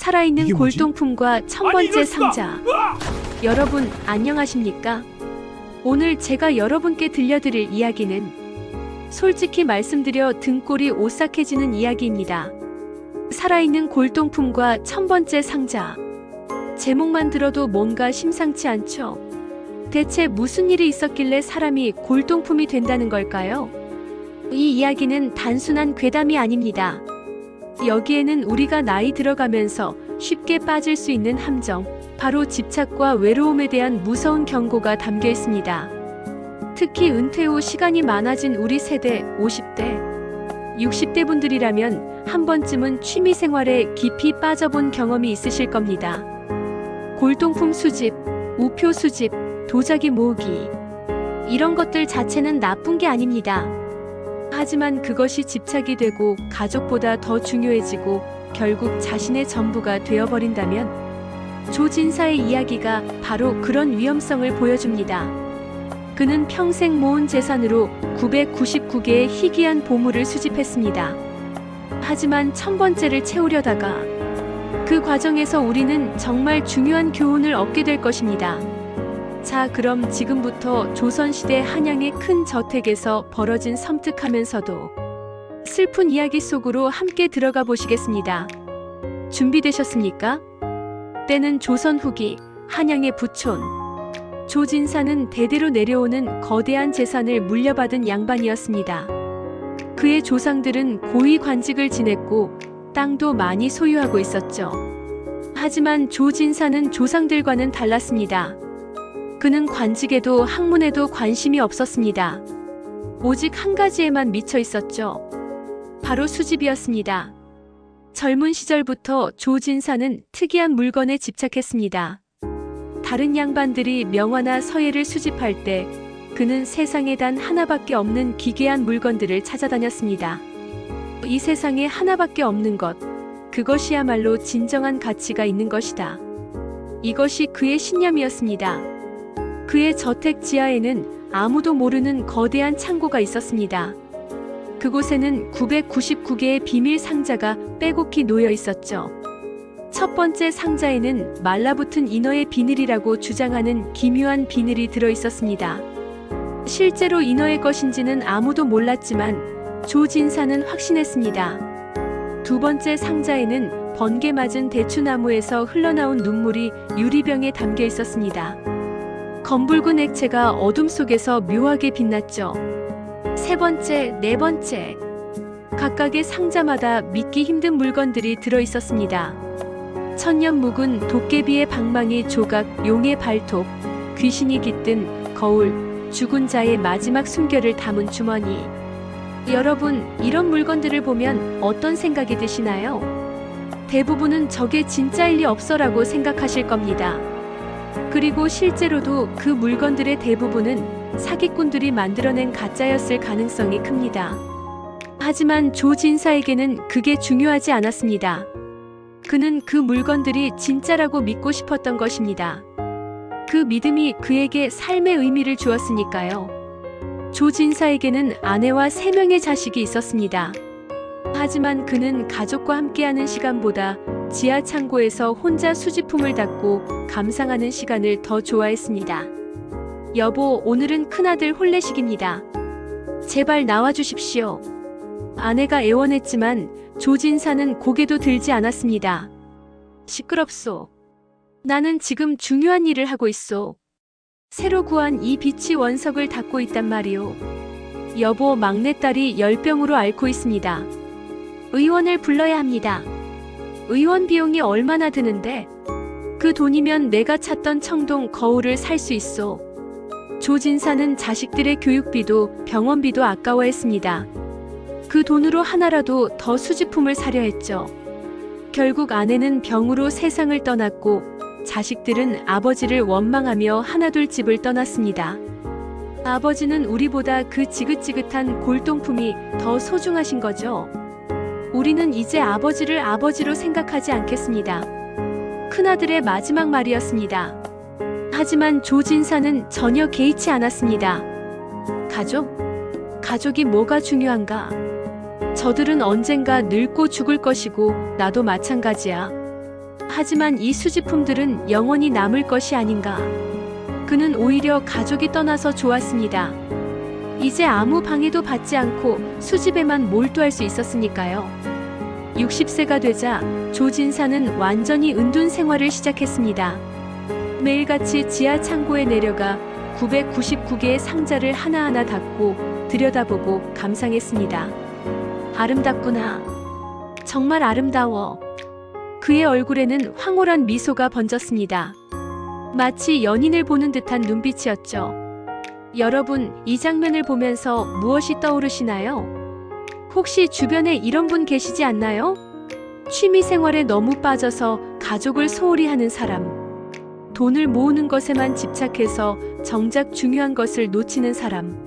살아있는 이게 뭐지? 골동품과 천 아니, 번째 이럴 수가! 상자. 여러분 안녕하십니까? 오늘 제가 여러분께 들려드릴 이야기는 솔직히 말씀드려 등골이 오싹해지는 이야기입니다. 살아있는 골동품과 천 번째 상자. 제목만 들어도 뭔가 심상치 않죠? 대체 무슨 일이 있었길래 사람이 골동품이 된다는 걸까요? 이 이야기는 단순한 괴담이 아닙니다. 여기에는 우리가 나이 들어가면서 쉽게 빠질 수 있는 함정, 바로 집착과 외로움에 대한 무서운 경고가 담겨 있습니다. 특히 은퇴 후 시간이 많아진 우리 세대 50대, 60대 분들이라면 한 번쯤은 취미 생활에 깊이 빠져본 경험이 있으실 겁니다. 골동품 수집, 우표 수집, 도자기 모으기. 이런 것들 자체는 나쁜 게 아닙니다. 하지만 그것이 집착이 되고 가족보다 더 중요해지고 결국 자신의 전부가 되어버린다면 조진사의 이야기가 바로 그런 위험성을 보여줍니다. 그는 평생 모은 재산으로 999개의 희귀한 보물을 수집했습니다. 하지만 1000번째를 채우려다가 그 과정에서 우리는 정말 중요한 교훈을 얻게 될 것입니다. 자, 그럼 지금부터 조선시대 한양의 큰 저택에서 벌어진 섬뜩하면서도 슬픈 이야기 속으로 함께 들어가 보시겠습니다. 준비되셨습니까? 때는 조선 후기 한양의 부촌. 조진사는 대대로 내려오는 거대한 재산을 물려받은 양반이었습니다. 그의 조상들은 고위 관직을 지냈고 땅도 많이 소유하고 있었죠. 하지만 조진사는 조상들과는 달랐습니다. 그는 관직에도 학문에도 관심이 없었습니다. 오직 한 가지에만 미쳐 있었죠. 바로 수집이었습니다. 젊은 시절부터 조진사는 특이한 물건에 집착했습니다. 다른 양반들이 명화나 서예를 수집할 때 그는 세상에 단 하나밖에 없는 기괴한 물건들을 찾아다녔습니다. 이 세상에 하나밖에 없는 것, 그것이야말로 진정한 가치가 있는 것이다. 이것이 그의 신념이었습니다. 그의 저택 지하에는 아무도 모르는 거대한 창고가 있었습니다. 그곳에는 999개의 비밀 상자가 빼곡히 놓여 있었죠. 첫 번째 상자에는 말라붙은 인어의 비늘이라고 주장하는 기묘한 비늘이 들어 있었습니다. 실제로 인어의 것인지는 아무도 몰랐지만 조진사는 확신했습니다. 두 번째 상자에는 번개 맞은 대추나무에서 흘러나온 눈물이 유리병에 담겨 있었습니다. 검붉은 액체가 어둠 속에서 묘하게 빛났죠. 세 번째, 네 번째. 각각의 상자마다 믿기 힘든 물건들이 들어 있었습니다. 천년 묵은 도깨비의 방망이 조각, 용의 발톱, 귀신이 깃든 거울, 죽은 자의 마지막 숨결을 담은 주머니. 여러분, 이런 물건들을 보면 어떤 생각이 드시나요? 대부분은 저게 진짜일 리 없어라고 생각하실 겁니다. 그리고 실제로도 그 물건들의 대부분은 사기꾼들이 만들어낸 가짜였을 가능성이 큽니다. 하지만 조진사에게는 그게 중요하지 않았습니다. 그는 그 물건들이 진짜라고 믿고 싶었던 것입니다. 그 믿음이 그에게 삶의 의미를 주었으니까요. 조진사에게는 아내와 3명의 자식이 있었습니다. 하지만 그는 가족과 함께하는 시간보다 지하 창고에서 혼자 수집품을 닦고 감상하는 시간을 더 좋아했습니다. 여보, 오늘은 큰아들 혼례식입니다. 제발 나와주십시오. 아내가 애원했지만 조진사는 고개도 들지 않았습니다. 시끄럽소. 나는 지금 중요한 일을 하고 있소. 새로 구한 이 비치 원석을 닦고 있단 말이오. 여보, 막내딸이 열병으로 앓고 있습니다. 의원을 불러야 합니다. 의원 비용이 얼마나 드는데? 그 돈이면 내가 찾던 청동 거울을 살 수 있어. 조진사는 자식들의 교육비도 병원비도 아까워했습니다. 그 돈으로 하나라도 더 수집품을 사려 했죠. 결국 아내는 병으로 세상을 떠났고 자식들은 아버지를 원망하며 하나둘 집을 떠났습니다. 아버지는 우리보다 그 지긋지긋한 골동품이 더 소중하신 거죠. 우리는 이제 아버지를 아버지로 생각하지 않겠습니다. 큰아들의 마지막 말이었습니다. 하지만 조진사는 전혀 개의치 않았습니다. 가족? 가족이 뭐가 중요한가? 저들은 언젠가 늙고 죽을 것이고 나도 마찬가지야. 하지만 이 수집품들은 영원히 남을 것이 아닌가. 그는 오히려 가족이 떠나서 좋았습니다. 이제 아무 방해도 받지 않고 수집에만 몰두할 수 있었으니까요. 60세가 되자 조진사는 완전히 은둔 생활을 시작했습니다. 매일같이 지하 창고에 내려가 999개의 상자를 하나하나 닫고 들여다보고 감상했습니다. 아름답구나. 정말 아름다워. 그의 얼굴에는 황홀한 미소가 번졌습니다. 마치 연인을 보는 듯한 눈빛이었죠. 여러분, 이 장면을 보면서 무엇이 떠오르시나요? 혹시 주변에 이런 분 계시지 않나요? 취미 생활에 너무 빠져서 가족을 소홀히 하는 사람. 돈을 모으는 것에만 집착해서 정작 중요한 것을 놓치는 사람.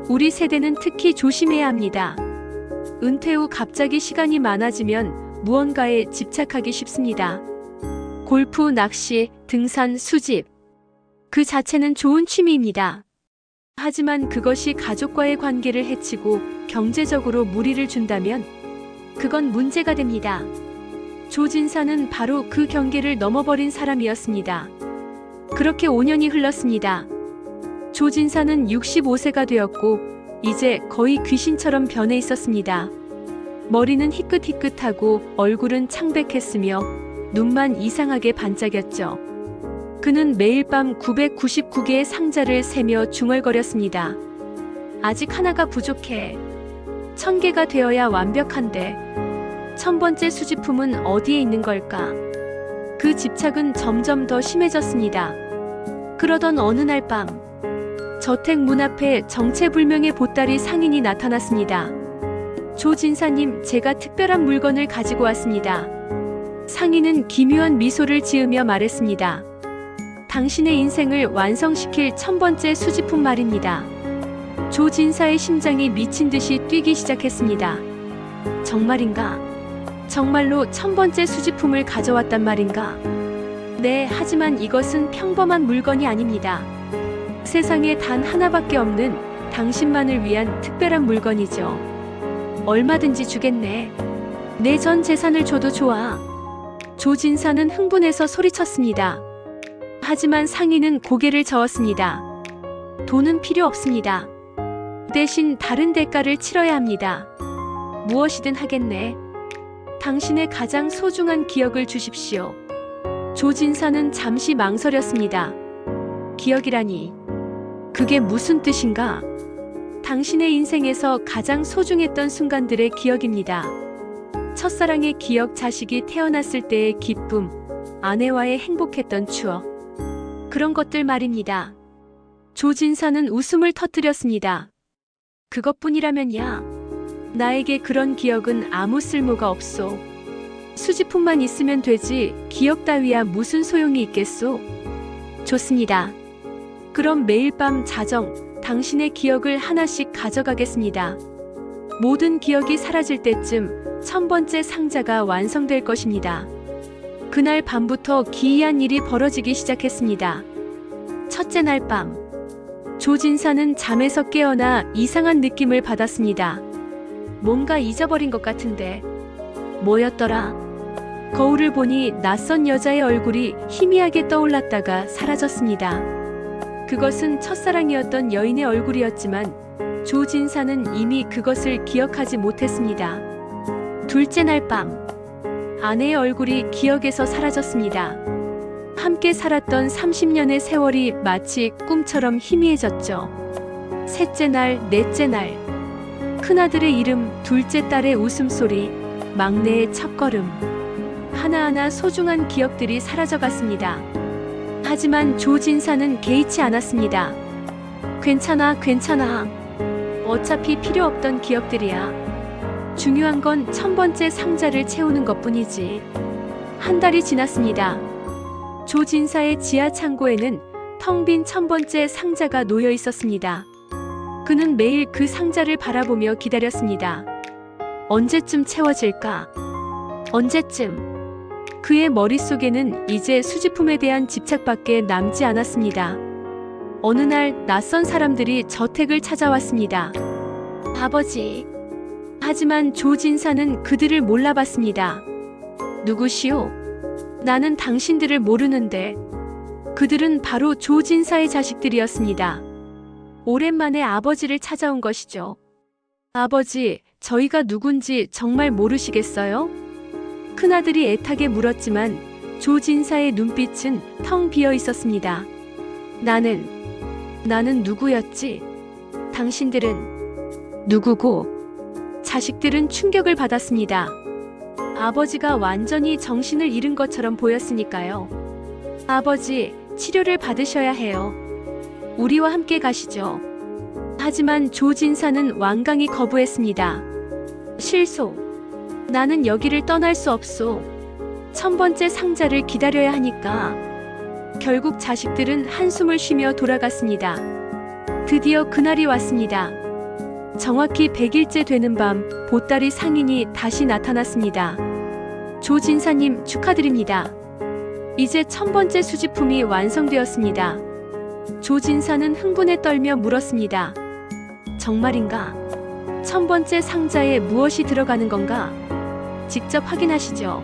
우리 세대는 특히 조심해야 합니다. 은퇴 후 갑자기 시간이 많아지면 무언가에 집착하기 쉽습니다. 골프, 낚시, 등산, 수집. 그 자체는 좋은 취미입니다. 하지만 그것이 가족과의 관계를 해치고 경제적으로 무리를 준다면 그건 문제가 됩니다. 조진사는 바로 그 경계를 넘어버린 사람이었습니다. 그렇게 5년이 흘렀습니다. 조진사는 65세가 되었고 이제 거의 귀신처럼 변해 있었습니다. 머리는 희끗희끗하고 얼굴은 창백했으며 눈만 이상하게 반짝였죠. 그는 매일 밤 999개의 상자를 세며 중얼거렸습니다. 아직 하나가 부족해. 1000개가 되어야 완벽한데 1000번째 수집품은 어디에 있는 걸까? 그 집착은 점점 더 심해졌습니다. 그러던 어느 날 밤, 저택 문 앞에 정체불명의 보따리 상인이 나타났습니다. 조진사님, 제가 특별한 물건을 가지고 왔습니다. 상인은 기묘한 미소를 지으며 말했습니다. 당신의 인생을 완성시킬 1000번째 수집품 말입니다. 조진사의 심장이 미친 듯이 뛰기 시작했습니다. 정말인가? 정말로 1000번째 수집품을 가져왔단 말인가? 네, 하지만 이것은 평범한 물건이 아닙니다. 세상에 단 하나밖에 없는 당신만을 위한 특별한 물건이죠. 얼마든지 주겠네. 내 전 재산을 줘도 좋아. 조진사는 흥분해서 소리쳤습니다. 하지만 상인은 고개를 저었습니다. 돈은 필요 없습니다. 대신 다른 대가를 치러야 합니다. 무엇이든 하겠네. 당신의 가장 소중한 기억을 주십시오. 조진사는 잠시 망설였습니다. 기억이라니. 그게 무슨 뜻인가? 당신의 인생에서 가장 소중했던 순간들의 기억입니다. 첫사랑의 기억, 자식이 태어났을 때의 기쁨, 아내와의 행복했던 추억. 그런 것들 말입니다. 조진사는 웃음을 터뜨렸습니다. 그것뿐이라면야. 나에게 그런 기억은 아무 쓸모가 없소. 수집품만 있으면 되지 기억 따위야 무슨 소용이 있겠소? 좋습니다. 그럼 매일 밤 자정, 당신의 기억을 하나씩 가져가겠습니다. 모든 기억이 사라질 때쯤 1000번째 상자가 완성될 것입니다. 그날 밤부터 기이한 일이 벌어지기 시작했습니다. 첫째 날 밤, 조진사는 잠에서 깨어나 이상한 느낌을 받았습니다. 뭔가 잊어버린 것 같은데. 뭐였더라? 거울을 보니 낯선 여자의 얼굴이 희미하게 떠올랐다가 사라졌습니다. 그것은 첫사랑이었던 여인의 얼굴이었지만 조진사는 이미 그것을 기억하지 못했습니다. 둘째 날 밤, 아내의 얼굴이 기억에서 사라졌습니다. 함께 살았던 30년의 세월이 마치 꿈처럼 희미해졌죠. 셋째 날, 넷째 날, 큰아들의 이름, 둘째 딸의 웃음소리, 막내의 첫걸음. 하나하나 소중한 기억들이 사라져갔습니다. 하지만 조진사는 개의치 않았습니다. 괜찮아, 괜찮아. 어차피 필요 없던 기억들이야. 중요한 건 1000번째 상자를 채우는 것뿐이지. 한 달이 지났습니다. 조진사의 지하 창고에는 텅 빈 1000번째 상자가 놓여 있었습니다. 그는 매일 그 상자를 바라보며 기다렸습니다. 언제쯤 채워질까? 언제쯤? 그의 머릿속에는 이제 수집품에 대한 집착밖에 남지 않았습니다. 어느 날 낯선 사람들이 저택을 찾아왔습니다. 아버지. 하지만 조진사는 그들을 몰라봤습니다. 누구시오? 나는 당신들을 모르는데 그들은 바로 조진사의 자식들이었습니다. 오랜만에 아버지를 찾아온 것이죠. 아버지, 저희가 누군지 정말 모르시겠어요? 큰아들이 애타게 물었지만 조진사의 눈빛은 텅 비어 있었습니다. 나는 누구였지? 당신들은 누구고? 자식들은 충격을 받았습니다. 아버지가 완전히 정신을 잃은 것처럼 보였으니까요. 아버지, 치료를 받으셔야 해요. 우리와 함께 가시죠. 하지만 조진사는 완강히 거부했습니다. 실소. 나는 여기를 떠날 수 없소. 1000번째 상자를 기다려야 하니까. 결국 자식들은 한숨을 쉬며 돌아갔습니다. 드디어 그날이 왔습니다. 정확히 100일째 되는 밤, 보따리 상인이 다시 나타났습니다. 조진사님 축하드립니다. 이제 1000번째 수집품이 완성되었습니다. 조진사는 흥분에 떨며 물었습니다. 정말인가? 1000번째 상자에 무엇이 들어가는 건가? 직접 확인하시죠.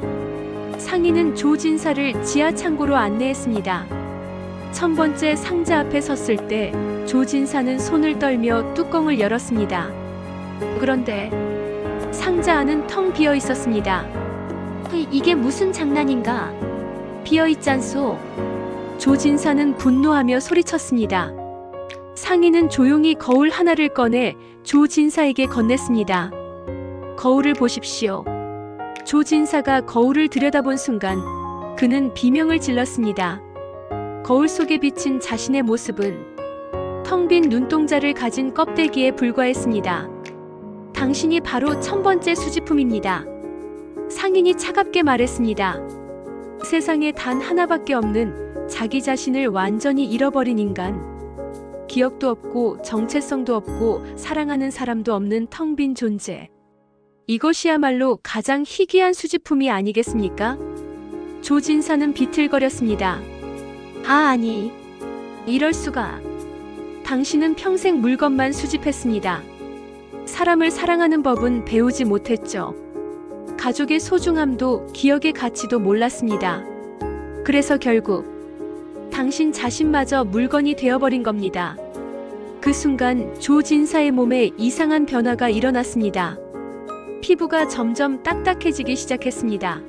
상인은 조진사를 지하 창고로 안내했습니다. 1000번째 상자 앞에 섰을 때 조진사는 손을 떨며 뚜껑을 열었습니다. 그런데 상자 안은 텅 비어 있었습니다. 이게 무슨 장난인가? 비어 있잖소. 조진사는 분노하며 소리쳤습니다. 상인은 조용히 거울 하나를 꺼내 조진사에게 건넸습니다. 거울을 보십시오. 조진사가 거울을 들여다본 순간 그는 비명을 질렀습니다. 거울 속에 비친 자신의 모습은 텅 빈 눈동자를 가진 껍데기에 불과했습니다. 당신이 바로 1000번째 수집품입니다. 상인이 차갑게 말했습니다. 세상에 단 하나밖에 없는 자기 자신을 완전히 잃어버린 인간. 기억도 없고 정체성도 없고 사랑하는 사람도 없는 텅 빈 존재. 이것이야말로 가장 희귀한 수집품이 아니겠습니까? 조진사는 비틀거렸습니다. 아니. 이럴 수가. 당신은 평생 물건만 수집했습니다. 사람을 사랑하는 법은 배우지 못했죠. 가족의 소중함도 기억의 가치도 몰랐습니다. 그래서 결국 당신 자신마저 물건이 되어버린 겁니다. 그 순간 조진사의 몸에 이상한 변화가 일어났습니다. 피부가 점점 딱딱해지기 시작했습니다.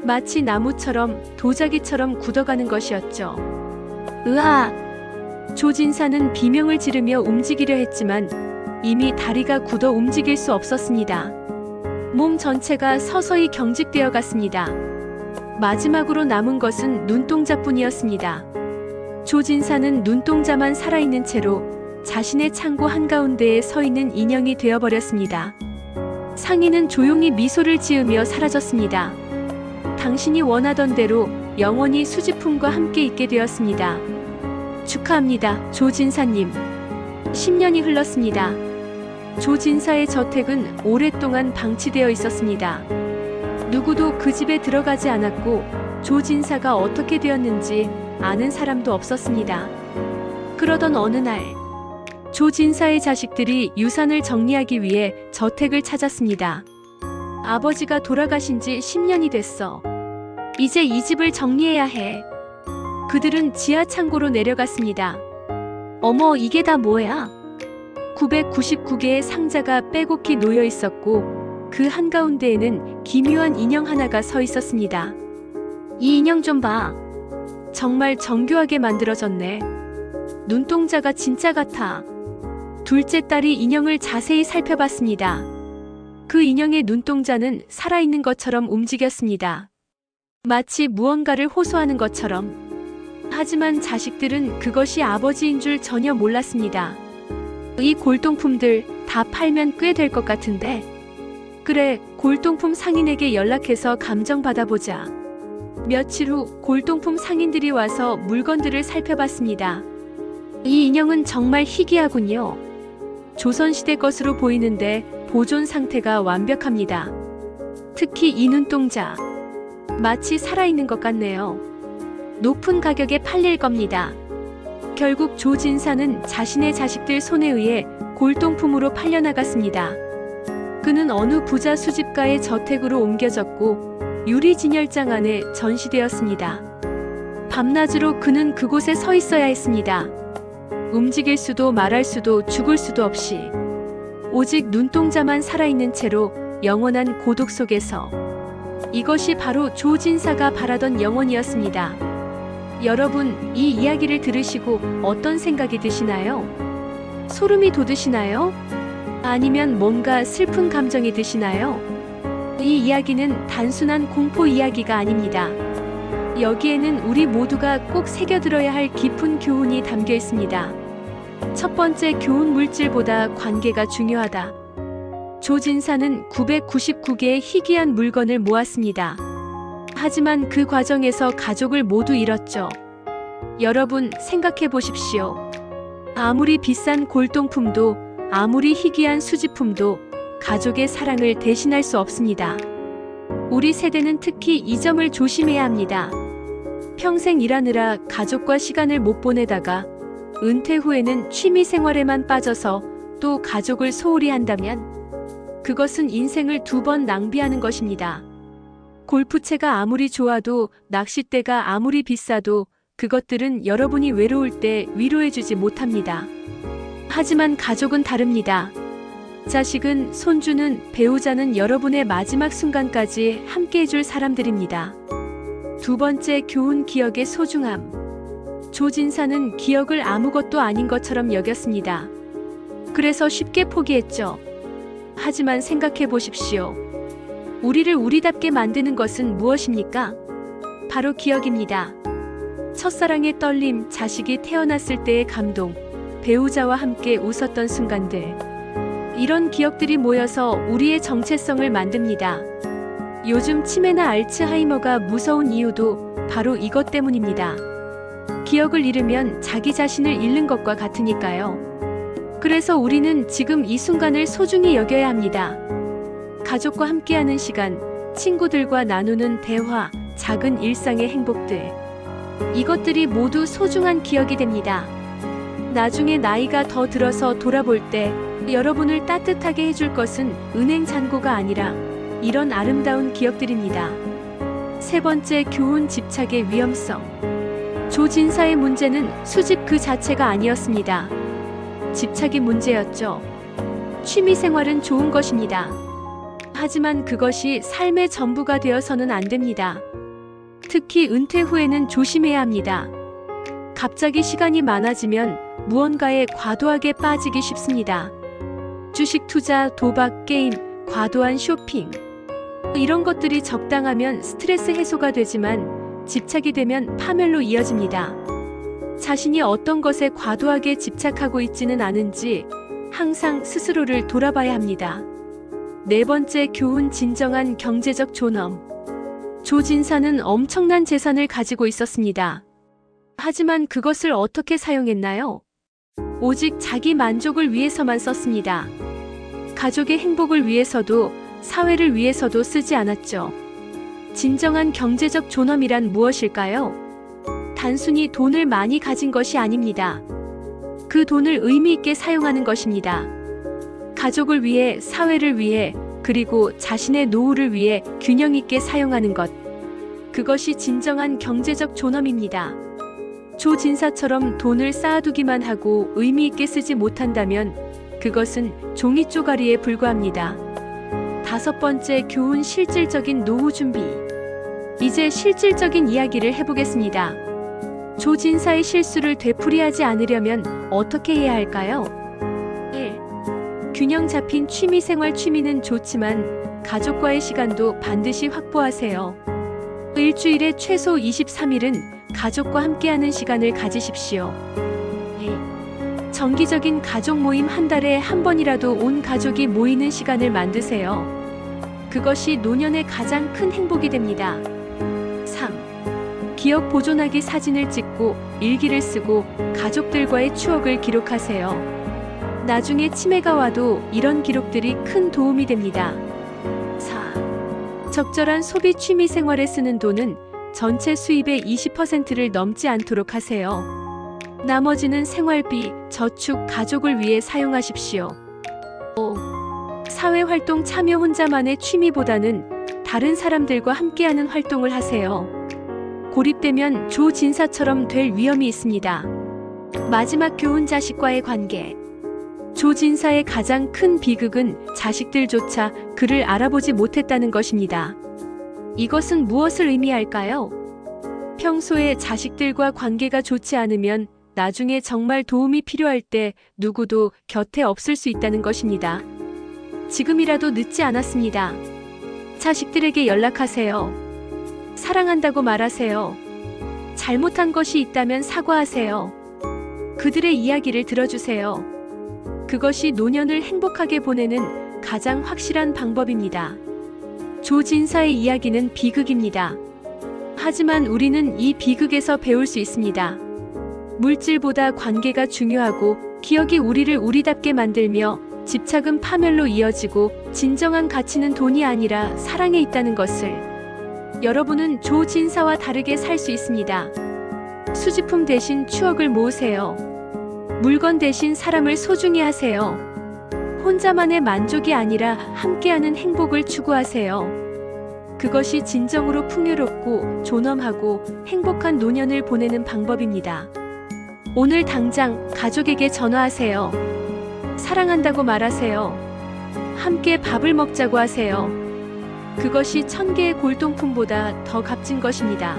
마치 나무처럼 도자기처럼 굳어가는 것이었죠. 으아! 조진사는 비명을 지르며 움직이려 했지만 이미 다리가 굳어 움직일 수 없었습니다. 몸 전체가 서서히 경직되어 갔습니다. 마지막으로 남은 것은 눈동자뿐이었습니다. 조진사는 눈동자만 살아있는 채로 자신의 창고 한가운데에 서 있는 인형이 되어버렸습니다. 상인은 조용히 미소를 지으며 사라졌습니다. 당신이 원하던 대로 영원히 수집품과 함께 있게 되었습니다. 축하합니다, 조진사님. 10년이 흘렀습니다. 조진사의 저택은 오랫동안 방치되어 있었습니다. 누구도 그 집에 들어가지 않았고 조진사가 어떻게 되었는지 아는 사람도 없었습니다. 그러던 어느 날 조진사의 자식들이 유산을 정리하기 위해 저택을 찾았습니다. 아버지가 돌아가신 지 10년이 됐어. 이제 이 집을 정리해야 해. 그들은 지하 창고로 내려갔습니다. 어머, 이게 다 뭐야? 999개의 상자가 빼곡히 놓여 있었고 그 한가운데에는 기묘한 인형 하나가 서 있었습니다. 이 인형 좀 봐. 정말 정교하게 만들어졌네. 눈동자가 진짜 같아. 둘째 딸이 인형을 자세히 살펴봤습니다. 그 인형의 눈동자는 살아있는 것처럼 움직였습니다. 마치 무언가를 호소하는 것처럼. 하지만 자식들은 그것이 아버지인 줄 전혀 몰랐습니다. 이 골동품들 다 팔면 꽤 될 것 같은데. 그래, 골동품 상인에게 연락해서 감정 받아보자. 며칠 후 골동품 상인들이 와서 물건들을 살펴봤습니다. 이 인형은 정말 희귀하군요. 조선시대 것으로 보이는데 보존 상태가 완벽합니다. 특히 이 눈동자. 마치 살아있는 것 같네요. 높은 가격에 팔릴 겁니다. 결국 조진사는 자신의 자식들 손에 의해 골동품으로 팔려나갔습니다. 그는 어느 부자 수집가의 저택으로 옮겨졌고 유리 진열장 안에 전시되었습니다. 밤낮으로 그는 그곳에 서 있어야 했습니다. 움직일 수도 말할 수도 죽을 수도 없이 오직 눈동자만 살아있는 채로 영원한 고독 속에서. 이것이 바로 조진사가 바라던 영혼이었습니다. 여러분, 이 이야기를 들으시고 어떤 생각이 드시나요? 소름이 돋으시나요? 아니면 뭔가 슬픈 감정이 드시나요? 이 이야기는 단순한 공포 이야기가 아닙니다. 여기에는 우리 모두가 꼭 새겨들어야 할 깊은 교훈이 담겨 있습니다. 첫 번째 교훈, 물질보다 관계가 중요하다. 조진사는 999개의 희귀한 물건을 모았습니다. 하지만 그 과정에서 가족을 모두 잃었죠. 여러분, 생각해 보십시오. 아무리 비싼 골동품도, 아무리 희귀한 수집품도 가족의 사랑을 대신할 수 없습니다. 우리 세대는 특히 이 점을 조심해야 합니다. 평생 일하느라 가족과 시간을 못 보내다가 은퇴 후에는 취미 생활에만 빠져서 또 가족을 소홀히 한다면 그것은 인생을 2번 낭비하는 것입니다. 골프채가 아무리 좋아도, 낚싯대가 아무리 비싸도 그것들은 여러분이 외로울 때 위로해주지 못합니다. 하지만 가족은 다릅니다. 자식은, 손주는, 배우자는 여러분의 마지막 순간까지 함께해줄 사람들입니다. 두 번째 교훈, 기억의 소중함. 조진사는 기억을 아무것도 아닌 것처럼 여겼습니다. 그래서 쉽게 포기했죠. 하지만 생각해 보십시오. 우리를 우리답게 만드는 것은 무엇입니까? 바로 기억입니다. 첫사랑의 떨림, 자식이 태어났을 때의 감동, 배우자와 함께 웃었던 순간들. 이런 기억들이 모여서 우리의 정체성을 만듭니다. 요즘 치매나 알츠하이머가 무서운 이유도 바로 이것 때문입니다. 기억을 잃으면 자기 자신을 잃는 것과 같으니까요. 그래서 우리는 지금 이 순간을 소중히 여겨야 합니다. 가족과 함께하는 시간, 친구들과 나누는 대화, 작은 일상의 행복들. 이것들이 모두 소중한 기억이 됩니다. 나중에 나이가 더 들어서 돌아볼 때 여러분을 따뜻하게 해줄 것은 은행 잔고가 아니라 이런 아름다운 기억들입니다. 세 번째 교훈, 집착의 위험성. 조진사의 문제는 수집 그 자체가 아니었습니다. 집착이 문제였죠. 취미 생활은 좋은 것입니다. 하지만 그것이 삶의 전부가 되어서는 안 됩니다. 특히 은퇴 후에는 조심해야 합니다. 갑자기 시간이 많아지면 무언가에 과도하게 빠지기 쉽습니다. 주식 투자, 도박, 게임, 과도한 쇼핑. 이런 것들이 적당하면 스트레스 해소가 되지만 집착이 되면 파멸로 이어집니다. 자신이 어떤 것에 과도하게 집착하고 있지는 않은지 항상 스스로를 돌아봐야 합니다. 네 번째 교훈, 진정한 경제적 존엄. 조진사는 엄청난 재산을 가지고 있었습니다. 하지만 그것을 어떻게 사용했나요? 오직 자기 만족을 위해서만 썼습니다. 가족의 행복을 위해서도, 사회를 위해서도 쓰지 않았죠. 진정한 경제적 존엄이란 무엇일까요? 단순히 돈을 많이 가진 것이 아닙니다. 그 돈을 의미 있게 사용하는 것입니다. 가족을 위해, 사회를 위해, 그리고 자신의 노후를 위해 균형 있게 사용하는 것. 그것이 진정한 경제적 존엄입니다. 조진사처럼 돈을 쌓아두기만 하고 의미 있게 쓰지 못한다면 그것은 종이 쪼가리에 불과합니다. 다섯 번째 교훈, 실질적인 노후 준비. 이제 실질적인 이야기를 해보겠습니다. 조진사의 실수를 되풀이하지 않으려면 어떻게 해야 할까요? 1. 균형 잡힌 취미 생활. 취미는 좋지만 가족과의 시간도 반드시 확보하세요. 일주일에 최소 23일은 가족과 함께하는 시간을 가지십시오. 2. 정기적인 가족 모임. 한 달에 한 번이라도 온 가족이 모이는 시간을 만드세요. 그것이 노년의 가장 큰 행복이 됩니다. 3. 기억 보존하기. 사진을 찍고 일기를 쓰고 가족들과의 추억을 기록하세요. 나중에 치매가 와도 이런 기록들이 큰 도움이 됩니다. 4. 적절한 소비. 취미 생활에 쓰는 돈은 전체 수입의 20%를 넘지 않도록 하세요. 나머지는 생활비, 저축, 가족을 위해 사용하십시오. 5. 사회활동 참여. 혼자만의 취미보다는 다른 사람들과 함께하는 활동을 하세요. 고립되면 조진사처럼 될 위험이 있습니다. 마지막 교훈 자식과의 관계. 조진사의 가장 큰 비극은 자식들조차 그를 알아보지 못했다는 것입니다. 이것은 무엇을 의미할까요? 평소에 자식들과 관계가 좋지 않으면 나중에 정말 도움이 필요할 때 누구도 곁에 없을 수 있다는 것입니다. 지금이라도 늦지 않았습니다. 자식들에게 연락하세요. 사랑한다고 말하세요. 잘못한 것이 있다면 사과하세요. 그들의 이야기를 들어주세요. 그것이 노년을 행복하게 보내는 가장 확실한 방법입니다. 조진사의 이야기는 비극입니다. 하지만 우리는 이 비극에서 배울 수 있습니다. 물질보다 관계가 중요하고 기억이 우리를 우리답게 만들며 집착은 파멸로 이어지고 진정한 가치는 돈이 아니라 사랑에 있다는 것을. 여러분은 조진사와 다르게 살 수 있습니다. 수집품 대신 추억을 모으세요. 물건 대신 사람을 소중히 하세요. 혼자만의 만족이 아니라 함께하는 행복을 추구하세요. 그것이 진정으로 풍요롭고 존엄하고 행복한 노년을 보내는 방법입니다. 오늘 당장 가족에게 전화하세요. 사랑한다고 말하세요. 함께 밥을 먹자고 하세요. 그것이 1000개의 골동품보다 더 값진 것입니다.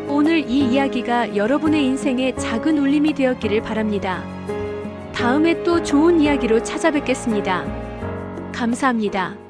오늘 이 이야기가 여러분의 인생에 작은 울림이 되었기를 바랍니다. 다음에 또 좋은 이야기로 찾아뵙겠습니다. 감사합니다.